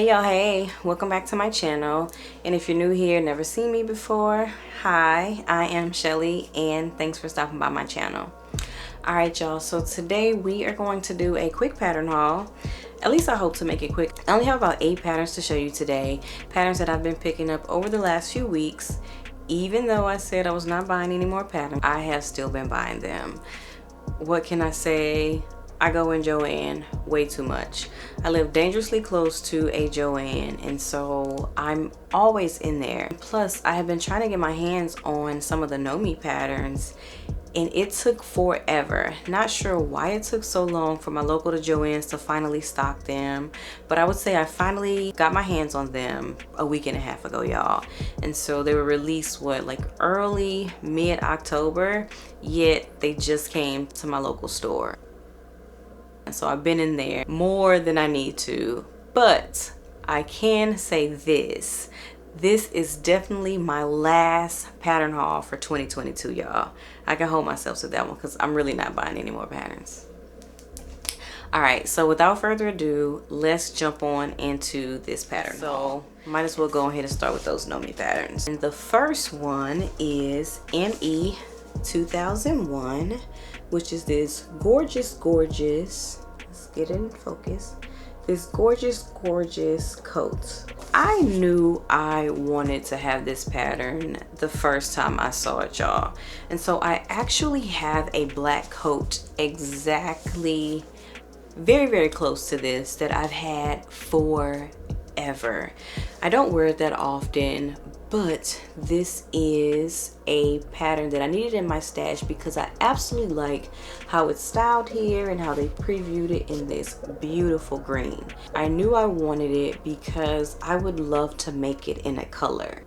Hey y'all, hey, welcome back to my channel. And if you're new here, never seen me before, hi, I am Shelly and thanks for stopping by my channel. Alright y'all, so today we are going to do a quick pattern haul. At least I hope to make it quick. I only have about 8 patterns to show you today. Patterns that I've been picking up over the last few weeks. Even though I said I was not buying any more patterns, I have still been buying them. What can I say? I go in Joann way too much. I live dangerously close to a Joann, and so I'm always in there. Plus, I have been trying to get my hands on some of the KnowMe patterns, and it took forever. Not sure why it took so long for my local to Joann's to finally stock them, but I would say I finally got my hands on them a week and a half ago, y'all. And so they were released, what, like early, mid-October, yet they just came to my local store. So I've been in there more than I need to, but I can say this is definitely my last pattern haul for 2022, y'all. I can hold myself to that one because I'm really not buying any more patterns. All right, so without further ado, let's jump on into this pattern. So might as well go ahead and start with those KnowMe patterns. And the first one is ME 2001, which is this gorgeous, let's get in focus, this gorgeous coat. I knew I wanted to have this pattern the first time I saw it, y'all. And so I actually have a black coat exactly very close to this that I've had forever. I don't wear it that often, but this is a pattern that I needed in my stash because I absolutely like how it's styled here and how they previewed it in this beautiful green. I knew I wanted it because I would love to make it in a color.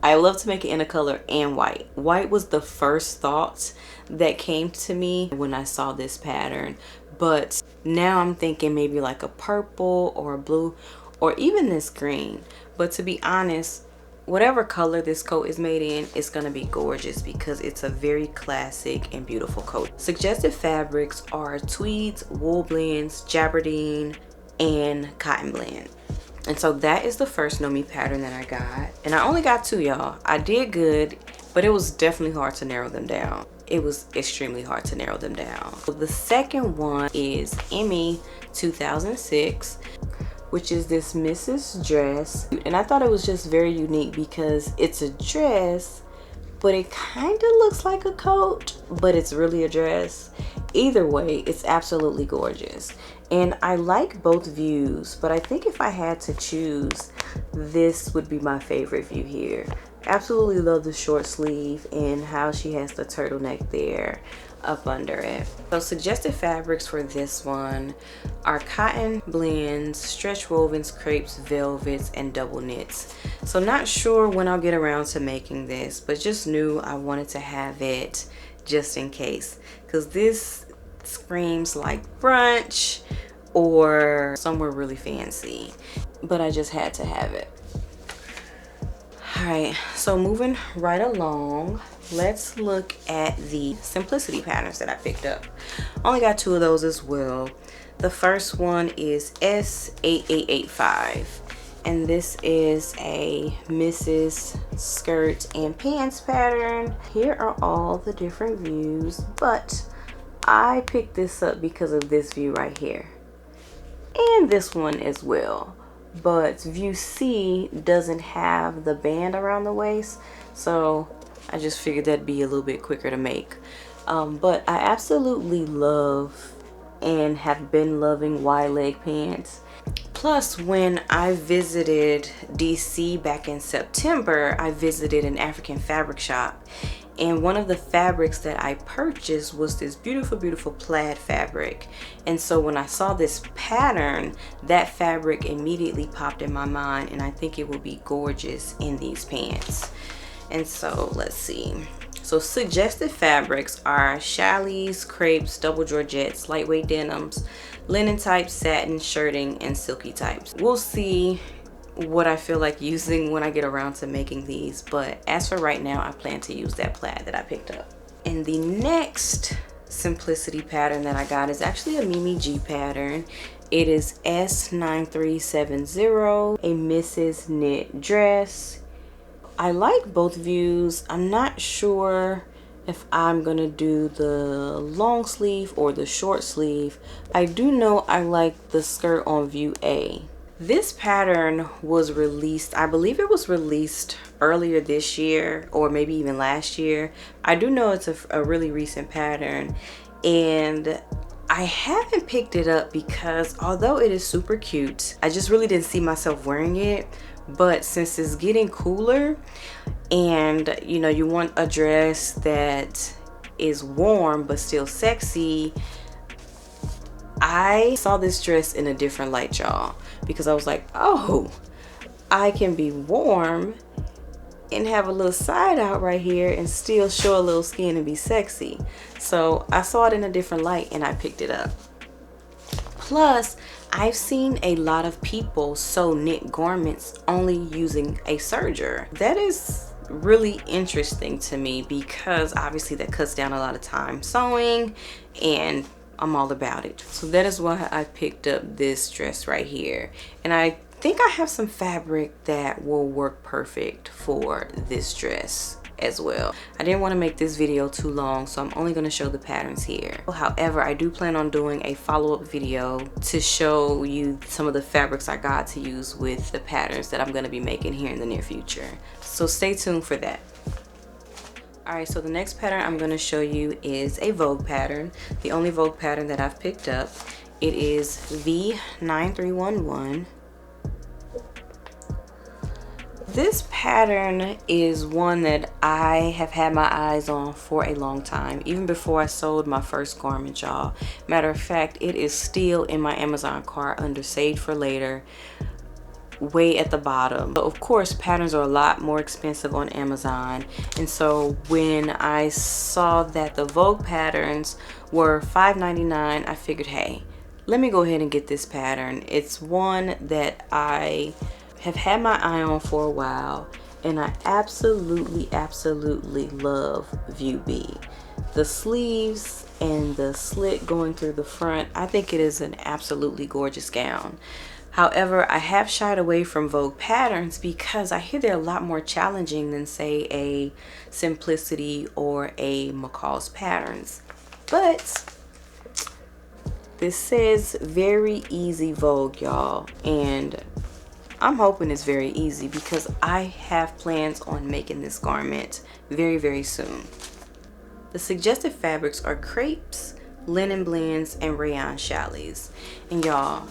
I love to make it in a color and white. White was the first thought that came to me when I saw this pattern, but now I'm thinking maybe like a purple or a blue or even this green. But to be honest, whatever color this coat is made in, it's gonna be gorgeous because it's a very classic and beautiful coat. Suggested fabrics are tweeds, wool blends, gabardine, and cotton blend. And so that is the first KnowMe pattern that I got. And I only got 2, y'all. I did good, but it was definitely hard to narrow them down. It was extremely hard to narrow them down. So the second one is ME 2006, which is this Mrs. dress. And I thought it was just very unique because it's a dress, but it kind of looks like a coat, but it's really a dress. Either way, it's absolutely gorgeous. And I like both views, but I think if I had to choose, this would be my favorite view here. Absolutely love the short sleeve and how she has the turtleneck there up under it. So suggested fabrics for this one are cotton blends, stretch wovens, crepes, velvets, and double knits. So not sure when I'll get around to making this, but just knew I wanted to have it just in case, because this screams like brunch or somewhere really fancy, but I just had to have it. All right, so moving right along, let's look at the simplicity patterns that I picked up. Only got 2 of those as well. The first one is S8885, and this is a Mrs. skirt and pants pattern. Here are all the different views, but I picked this up because of this view right here, and this one as well. But view C doesn't have the band around the waist, so I just figured that'd be a little bit quicker to make. But I absolutely love and have been loving wide leg pants. Plus, when I visited DC back in September, I visited an African fabric shop, and one of the fabrics that I purchased was this beautiful plaid fabric. And so when I saw this pattern, that fabric immediately popped in my mind, and I think it will be gorgeous in these pants. And so let's see. So suggested fabrics are challis, crepes, double georgettes, lightweight denims, linen type, satin, shirting, and silky types. We'll see what I feel like using when I get around to making these, but as for right now, I plan to use that plaid that I picked up. And the next simplicity pattern that I got is actually a MimiG pattern, It is S9370, a Mrs. Knit dress. I like both views. I'm not sure if I'm gonna do the long sleeve or the short sleeve. I do know I like the skirt on view A. This pattern was released, I believe it was released earlier this year or maybe even last year. I do know it's a really recent pattern, and I haven't picked it up because although it is super cute, I just really didn't see myself wearing it. But since it's getting cooler and you know, you want a dress that is warm but still sexy, I saw this dress in a different light, y'all, because I was like, oh, I can be warm and have a little side out right here and still show a little skin and be sexy. So I saw it in a different light and I picked it up. Plus, I've seen a lot of people sew knit garments only using a serger. That is really interesting to me because obviously that cuts down a lot of time sewing, and I'm all about it. So that is why I picked up this dress right here. And I think I have some fabric that will work perfect for this dress as well. I didn't want to make this video too long, so I'm only going to show the patterns here. However, I do plan on doing a follow-up video to show you some of the fabrics I got to use with the patterns that I'm going to be making here in the near future. So stay tuned for that. Alright, so the next pattern I'm going to show you is a Vogue pattern. The only Vogue pattern that I've picked up. It is V9311. This pattern is one that I have had my eyes on for a long time, even before I sold my first garment, y'all. Matter of fact, it is still in my Amazon cart under Saved for Later, way at the bottom. But of course, patterns are a lot more expensive on Amazon, and so when I saw that the Vogue patterns were $5.99, I figured, hey, let me go ahead and get this pattern. It's one that I have had my eye on for a while, and I absolutely love view B. The sleeves and the slit going through the front, I think it is an absolutely gorgeous gown. However, I have shied away from Vogue patterns because I hear they're a lot more challenging than, say, a Simplicity or a McCalls patterns. But this says very easy Vogue, y'all, and I'm hoping it's very easy because I have plans on making this garment very soon. The suggested fabrics are crepes, linen blends, and rayon chalets. And y'all,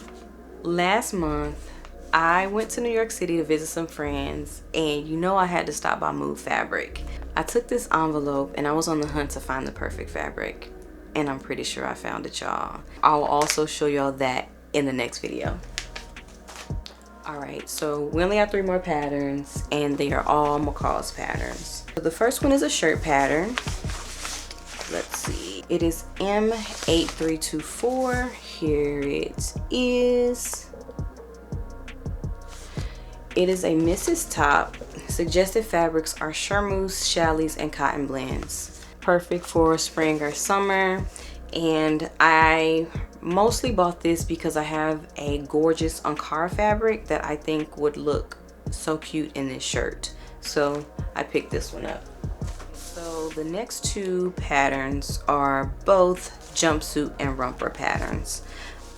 last month I went to New York City to visit some friends, and you know I had to stop by Move Fabric. I took this envelope and I was on the hunt to find the perfect fabric, and I'm pretty sure I found it, y'all. I'll also show y'all that in the next video. Alright, so we only have 3 more patterns, and they are all McCalls patterns. So the first one is a shirt pattern. Let's see. It is M8324. Here it is. It is a Mrs. top. Suggested fabrics are charmeuse, chalets, and cotton blends. Perfect for spring or summer. And I mostly bought this because I have a gorgeous Ankara fabric that I think would look so cute in this shirt. So I picked this one up. So the next 2 patterns are both jumpsuit and romper patterns.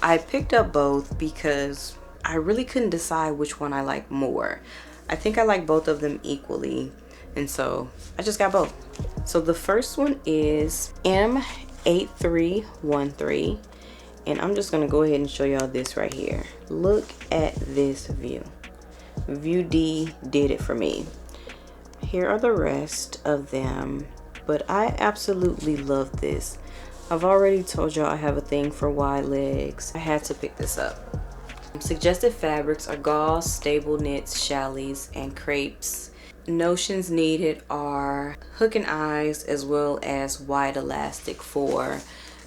I picked up both because I really couldn't decide which one I like more. I think I like both of them equally, and so I just got both. So the first one is M8313, and I'm just gonna go ahead and show y'all this right here. Look at this view. View D did it for me. Here are the rest of them, but I absolutely love this. I've already told y'all I have a thing for wide legs. I had to pick this up. Suggested fabrics are gauze, stable knits, chalets, and crepes. Notions needed are hook and eyes, as well as wide elastic for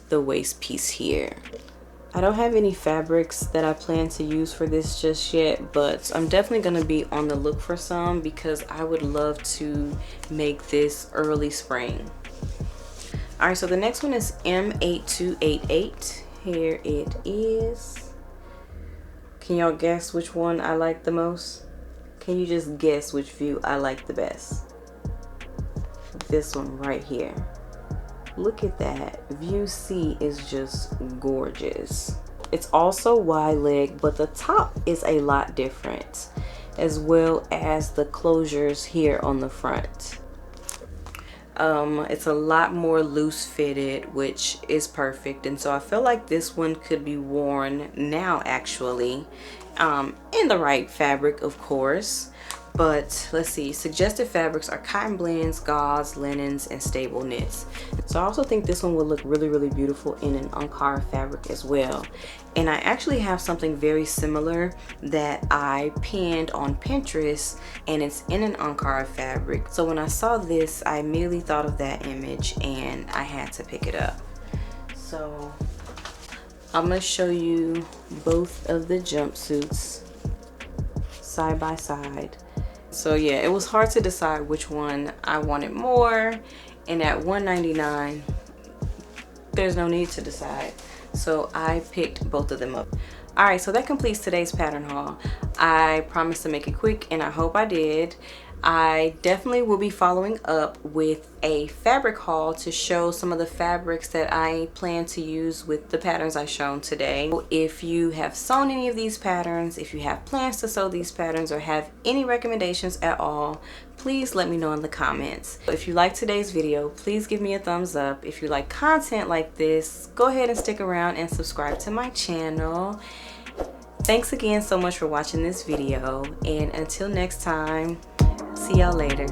the waist piece here. I don't have any fabrics that I plan to use for this just yet, but I'm definitely going to be on the look for some because I would love to make this early spring. Alright, so the next one is M8288. Here it is. Can y'all guess which one I like the most? Can you just guess which view I like the best? This one right here. Look at that. View C is just gorgeous. It's also wide leg, but the top is a lot different, as well as the closures here on the front. It's a lot more loose fitted, which is perfect, and so I feel like this one could be worn now actually, in the right fabric of course. But let's see, suggested fabrics are cotton blends, gauze, linens, and stable knits. So I also think this one would look really, really beautiful in an uncarved fabric as well. And I actually have something very similar that I pinned on Pinterest, and it's in an uncarved fabric. So when I saw this, I immediately thought of that image and I had to pick it up. So I'm gonna show you both of the jumpsuits side by side. So yeah, it was hard to decide which one I wanted more, and at $1.99 there's no need to decide, so I picked both of them up. All right, so that completes today's pattern haul. I promised to make it quick, and I hope I did. I definitely will be following up with a fabric haul to show some of the fabrics that I plan to use with the patterns I've shown today. If you have sewn any of these patterns, if you have plans to sew these patterns, or have any recommendations at all, please let me know in the comments. If you like today's video, please give me a thumbs up. If you like content like this, go ahead and stick around and subscribe to my channel. Thanks again so much for watching this video, and until next time, see y'all later.